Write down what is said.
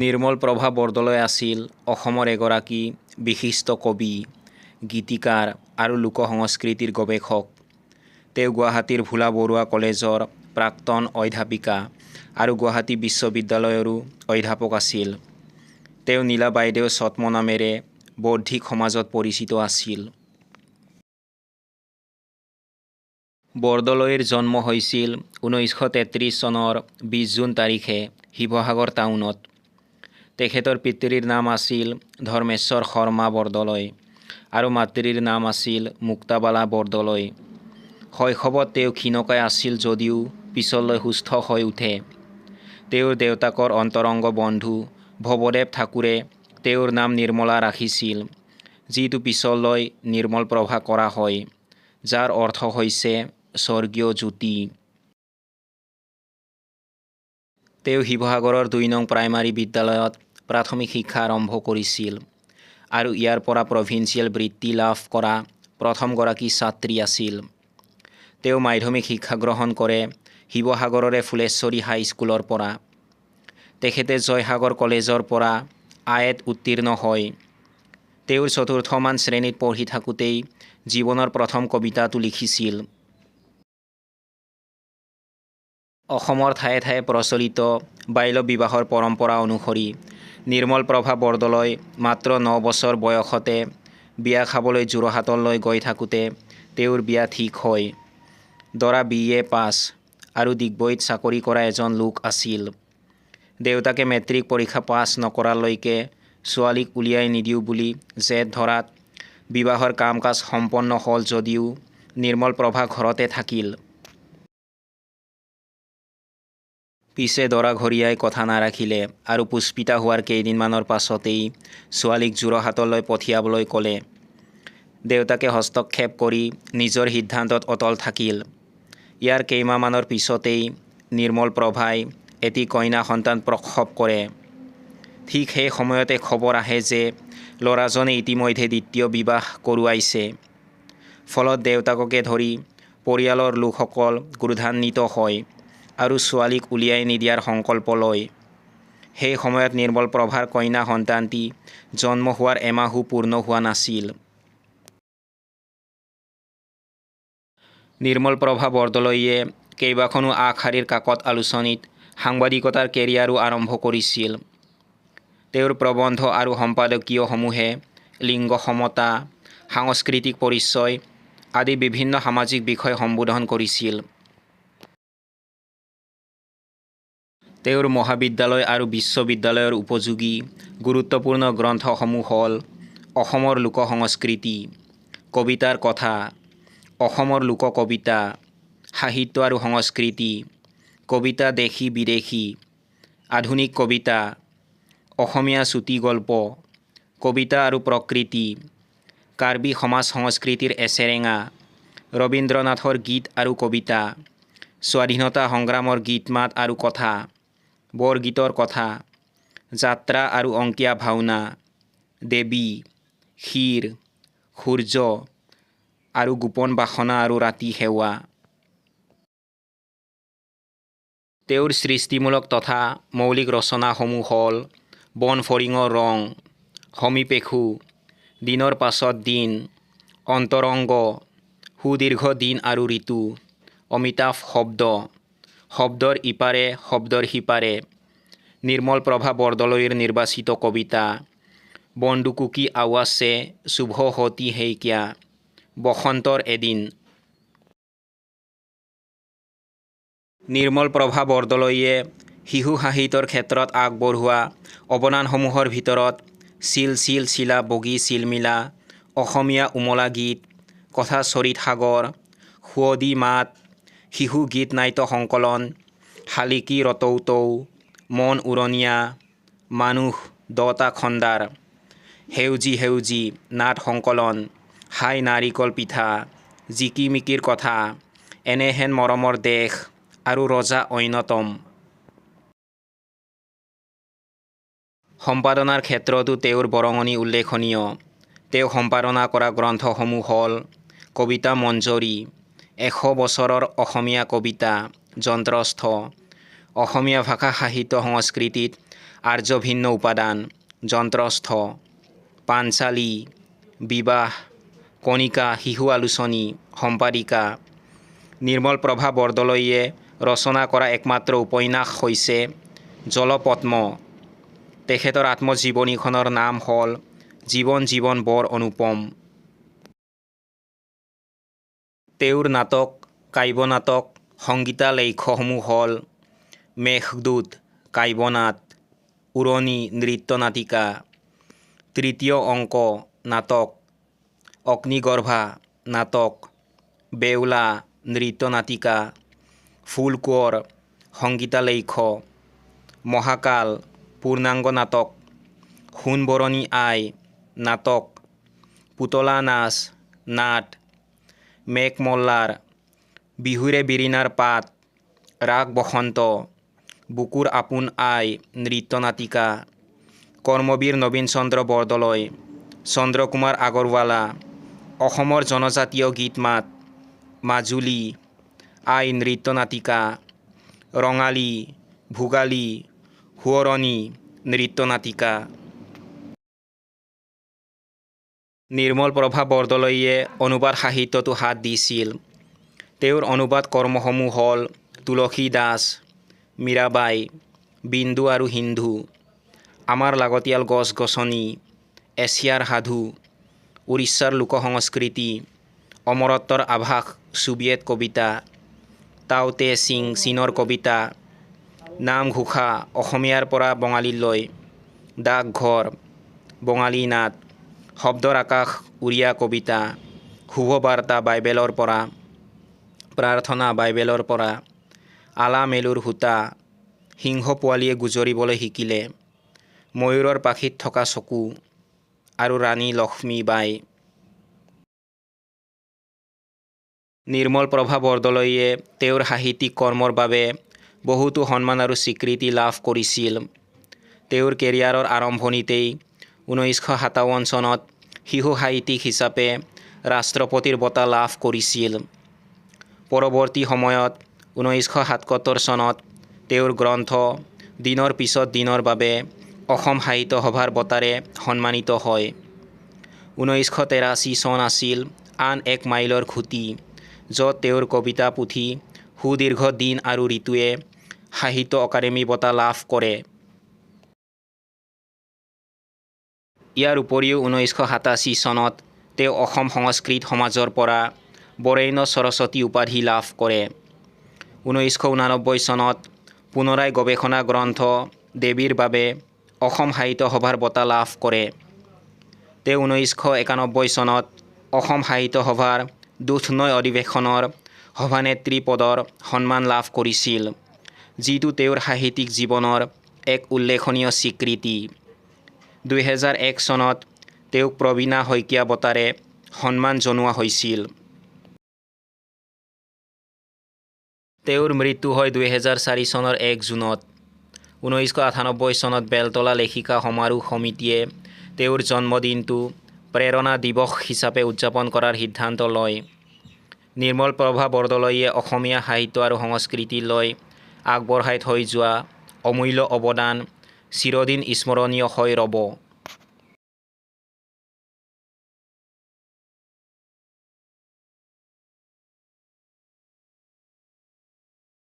নিৰ্মল প্ৰভা বৰদলৈ আছিল অসমৰ এগৰাকী বিশিষ্ট কবি, গীতিকাৰ আৰু লোক সংস্কৃতিৰ গৱেষক। তেওঁ গুৱাহাটীৰ ভোলা বৰুৱা কলেজৰ প্ৰাক্তন অধ্যাপিকা আৰু গুৱাহাটী বিশ্ববিদ্যালয়ৰো অধ্যাপক আছিল। তেওঁ নীলা বাইদেউ ছদ্ম নামেৰে বৌদ্ধিক সমাজত পৰিচিত আছিল। বৰদলৈৰ জন্ম হৈছিল 1933 চনৰ 20 জুন তাৰিখে শিৱসাগৰ টাউনত। তেখেতৰ পিতৃৰ নাম আছিল ধৰ্মেশ্বৰ শৰ্মা বৰদলৈ আৰু মাতৃৰ নাম আছিল মুক্তাবালা বৰদলৈ। শৈশৱত তেওঁ ক্ষীণকায় আছিল যদিও পিছলৈ সুস্থ হৈ উঠে। তেওঁৰ দেউতাকৰ অন্তৰংগ বন্ধু ভৱদেৱ ঠাকুৰে তেওঁৰ নাম নিৰ্মলা ৰাখিছিল, যিটো পিছলৈ নিৰ্মল প্ৰভা কৰা হয়, যাৰ অৰ্থ হৈছে স্বৰ্গীয় জ্যোতি। তেওঁ শিৱসাগৰৰ 2 নং প্ৰাইমাৰী বিদ্যালয়ত প্ৰাথমিক শিক্ষা আৰম্ভ কৰিছিল আৰু ইয়াৰ পৰা প্ৰভিন্সিয়েল বৃত্তি লাভ কৰা প্ৰথমগৰাকী ছাত্ৰী আছিল। তেওঁ মাধ্যমিক শিক্ষা গ্ৰহণ কৰে শিৱসাগৰৰে ফুলেশ্বৰী হাইস্কুলৰ পৰা। তেখেতে জয়সাগৰ কলেজৰ পৰা আইত উত্তীৰ্ণ হয়। তেওঁৰ 4ৰ্থমান শ্ৰেণীত পঢ়ি থাকোঁতেই জীৱনৰ প্ৰথম কবিতাটো লিখিছিল। অসমৰ ঠায়ে ঠায়ে প্ৰচলিত বাল্য বিবাহৰ পৰম্পৰা অনুসৰি নিৰ্মল প্ৰভা বৰদলৈ মাত্ৰ 9 বছৰ বয়সতে বিয়া খাবলৈ যোৰহাটলৈ গৈ থাকোঁতে তেওঁৰ বিয়া ঠিক হয়। দৰা BA পাছ আৰু ডিগবৈত চাকৰি কৰা এজন লোক আছিল। দেউতাকে মেট্ৰিক পৰীক্ষা পাছ নকৰালৈকে ছোৱালীক উলিয়াই নিদিওঁ বুলি জেদ ধৰাত বিবাহৰ কাম কাজ সম্পন্ন হ'ল যদিও নিৰ্মল প্ৰভা ঘৰতে থাকিল। পিছে দৰা ঘৰীয়াই কথা নাৰাখিলে আৰু পুষ্পিতা হোৱাৰ কেইদিনমানৰ পাছতেই ছোৱালীক যোৰহাটলৈ পঠিয়াবলৈ ক'লে। দেউতাকে হস্তক্ষেপ কৰি নিজৰ সিদ্ধান্তত অটল থাকিল। ইয়াৰ কেইমাহমানৰ পিছতেই নিৰ্মল প্ৰভাই এটি কন্যা সন্তান প্ৰসৱ কৰে। ঠিক সেই সময়তে খবৰ আহে যে ল'ৰাজনে ইতিমধ্যে দ্বিতীয় বিবাহ কৰোৱাইছে। ফলত দেউতাককে ধৰি পৰিয়ালৰ লোকসকল ক্ৰোধান্বিত হয় আৰু ছোৱালীক উলিয়াই নিদিয়াৰ সংকল্প লয়। সেই সময়ত নিৰ্মল প্ৰভাৰ কন্যা সন্তানটি জন্ম হোৱাৰ এমাহো পূৰ্ণ হোৱা নাছিল। নিৰ্মল প্ৰভা বৰদলৈয়ে কেইবাখনো আগশাৰীৰ কাকত আলোচনীত সাংবাদিকতাৰ কেৰিয়াৰো আৰম্ভ কৰিছিল। তেওঁৰ প্ৰবন্ধ আৰু সম্পাদকীয়সমূহে লিংগ সমতা, সাংস্কৃতিক পৰিচয় আদি বিভিন্ন সামাজিক বিষয় সম্বোধন কৰিছিল। তেওঁৰ মহাবিদ্যালয় আৰু বিশ্ববিদ্যালয়ৰ উপযোগী গুৰুত্বপূৰ্ণ গ্ৰন্থসমূহ হ'ল অসমৰ লোক সংস্কৃতি, কবিতাৰ কথা, অসমৰ লোক কবিতা, সাহিত্য আৰু সংস্কৃতি, কবিতা দেশী বিদেশী, আধুনিক কবিতা, অসমীয়া চুটি গল্প, কবিতা আৰু প্ৰকৃতি, কাৰ্বি সমাজ সংস্কৃতিৰ এছেৰেঙা, ৰবীন্দ্ৰনাথৰ গীত আৰু কবিতা, স্বাধীনতা সংগ্ৰামৰ গীত মাত আৰু কথা, বৰগীতৰ কথা, যাত্ৰা আৰু অংকীয়া ভাওনা, দেৱী, ক্ষীৰ, সূৰ্য আৰু গোপন বাসনা আৰু ৰাতি সেৱা। তেওঁৰ সৃষ্টিমূলক তথা মৌলিক ৰচনাসমূহ হ'ল বন ফৰিঙৰ ৰং, সমীপেষু, দিনৰ পাছত দিন, অন্তৰংগ, সুদীৰ্ঘ দিন আৰু ঋতু, অমিতাভ শব্দ, শব্দৰ ইপাৰে শব্দৰ সিপাৰে, নিৰ্মল প্ৰভা বৰদলৈৰ নিৰ্বাচিত কবিতা বন্দুকো কি আৱাজ সে সুবহ হোতি है क्या, বসন্তৰ এদিন। নিৰ্মল প্ৰভা বৰদলৈয়ে শিশু সাহিত্যৰ ক্ষেত্ৰত আগবঢ়োৱা অৱদানসমূহৰ ভিতৰত চিল চিল চিলা বগী চিলমিলা, অসমীয়া উমলা গীত, কথা চৰিত সাগৰ, সুৱদী মাত, শিশু গীত নাট্য সংকলন, শালিকী ৰতৌতৌ, মন উৰণীয়া, মানুহ 10টা খণ্ডাৰ, সেউজী সেউজী নাট সংকলন, হাই নাৰিকল পিঠা, জিকিমিকিৰ কথা, এনেহেন মৰমৰ দেশ আৰু ৰজা অন্যতম। সম্পাদনাৰ ক্ষেত্ৰতো তেওঁৰ বৰঙণি উল্লেখনীয়। তেওঁ সম্পাদনা কৰা গ্ৰন্থসমূহ হ'ল কবিতা মঞ্জৰী, 100 বছৰৰ অসমীয়া কবিতা, যন্ত্ৰস্থ, অসমীয়া ভাষা সাহিত্য সংস্কৃতিত আৰ্য ভিন্ন উপাদান যন্ত্ৰস্থ পাঞ্চালী বিবাহ কণিকা শিশু আলোচনী সম্পাদিকা নিৰ্মল প্ৰভা বৰদলৈয়ে ৰচনা কৰা একমাত্ৰ উপন্যাস হৈছে জলপদ্ম। তেখেতৰ আত্মজীৱনীখনৰ নাম হ'ল জীৱন জীৱন বৰ অনুপম। তেওঁৰ নাটক কাব্য নাটক সংগীতালেখ্যসমূহ হ'ল মেঘদূত কাব্যনাট উৰণী নৃত্য নাটিকা তৃতীয় অংক নাটক অগ্নিগৰ্ভা নাটক বেউলা নৃত্য নাটিকা ফুলকোঁৱৰ সংগীতালেখ্য মহাকাল পূৰ্ণাংগ নাটক সোণবৰণী আই নাটক পুতলা নাচ নাট মেঘমল্লাৰ বিহুৰে বিৰিণাৰ পাত ৰাগ বসন্ত বুকুৰ আপোন আই নৃত্য নাটিকা কৰ্মবীৰ নবীন চন্দ্ৰ বৰদলৈ চন্দ্ৰকুমাৰ আগৰৱালা অসমৰ জনজাতীয় গীত মাত মাজুলী আই নৃত্য নাটিকা ৰঙালী ভোগালী সোঁৱৰণী নৃত্য নাটিকা। নিৰ্মল প্ৰভা বৰদলৈয়ে অনুবাদ সাহিত্যতো হাত দিছিল। তেওঁৰ অনুবাদ কৰ্মসমূহ হ'ল তুলসী দাস মীৰাবাই বিন্দু আৰু সিন্ধু আমাৰ লাগতিয়াল গছ গছনি এছিয়াৰ সাধু উৰিষ্যাৰ লোক সংস্কৃতি অমৰত্বৰ আভাস ছোভিয়েট কবিতা টাওতে চিং চীনৰ কবিতা নামঘোষা অসমীয়াৰ পৰা বঙালীলৈ ডাকঘৰ বঙালী নাট শব্দৰ আকাশ উৰিয়া কবিতা শুভবাৰ্তা বাইবেলৰ পৰা প্ৰাৰ্থনা বাইবেলৰ পৰা আলা মেলুৰ সূতা সিংহ পোৱালীয়ে গুজৰিবলৈ শিকিলে ময়ূৰৰ পাখিত থকা চকু আৰু ৰাণী লক্ষ্মী বাই। নিৰ্মল প্ৰভা বৰদলৈয়ে তেওঁৰ সাহিত্যিক কৰ্মৰ বাবে বহুতো সন্মান আৰু স্বীকৃতি লাভ কৰিছিল। তেওঁৰ কেৰিয়াৰৰ আৰম্ভণিতেই 1957 চনত শিশু সাহিত্যিক হিচাপে ৰাষ্ট্ৰপতিৰ বঁটা লাভ কৰিছিল। পৰৱৰ্তী সময়ত 1977 চনত তেওঁৰ গ্ৰন্থ দিনৰ পিছত দিনৰ বাবে অসম সাহিত্য সভাৰ বঁটাৰে সন্মানিত হয়। 1983 চন আছিল আন এক মাইলৰ খুঁটি য'ত তেওঁৰ কবিতা পুথি সুদীৰ্ঘ দিন আৰু ঋতুৱে সাহিত্য অকাডেমী বঁটা লাভ কৰে। ইয়াৰ উপৰিও 1987 চনত তেওঁ অসম সংস্কৃত সমাজৰ পৰা বৰেণ্য সৰস্বতী উপাধি লাভ কৰে। 1989 চনত পুনৰাই গৱেষণা গ্ৰন্থ দেৱীৰ বাবে অসম সাহিত্য সভাৰ বঁটা লাভ কৰে। তেওঁ 1991 চনত অসম সাহিত্য সভাৰ দুধনৈ অধিৱেশনৰ সভানেত্ৰী পদৰ সন্মান লাভ কৰিছিল, যিটো তেওঁৰ সাহিত্যিক জীৱনৰ এক উল্লেখনীয় স্বীকৃতি। 2001 চনত তেওঁক প্ৰবীণা শইকীয়া বঁটাৰে সন্মান জনোৱা হৈছিল। তেওঁৰ মৃত্যু হয় 2004 চনৰ 1 জুনত। 1998 চনত বেলতলা লেখিকা সমাৰোহ সমিতিয়ে তেওঁৰ জন্মদিনটো প্ৰেৰণা দিৱস হিচাপে উদযাপন কৰাৰ সিদ্ধান্ত লয়। নিৰ্মল প্ৰভা বৰদলৈয়ে অসমীয়া সাহিত্য আৰু সংস্কৃতিলৈ আগবঢ়াই থৈ যোৱা অমূল্য অৱদান চিৰদিন স্মৰণীয় হৈ ৰ'ব।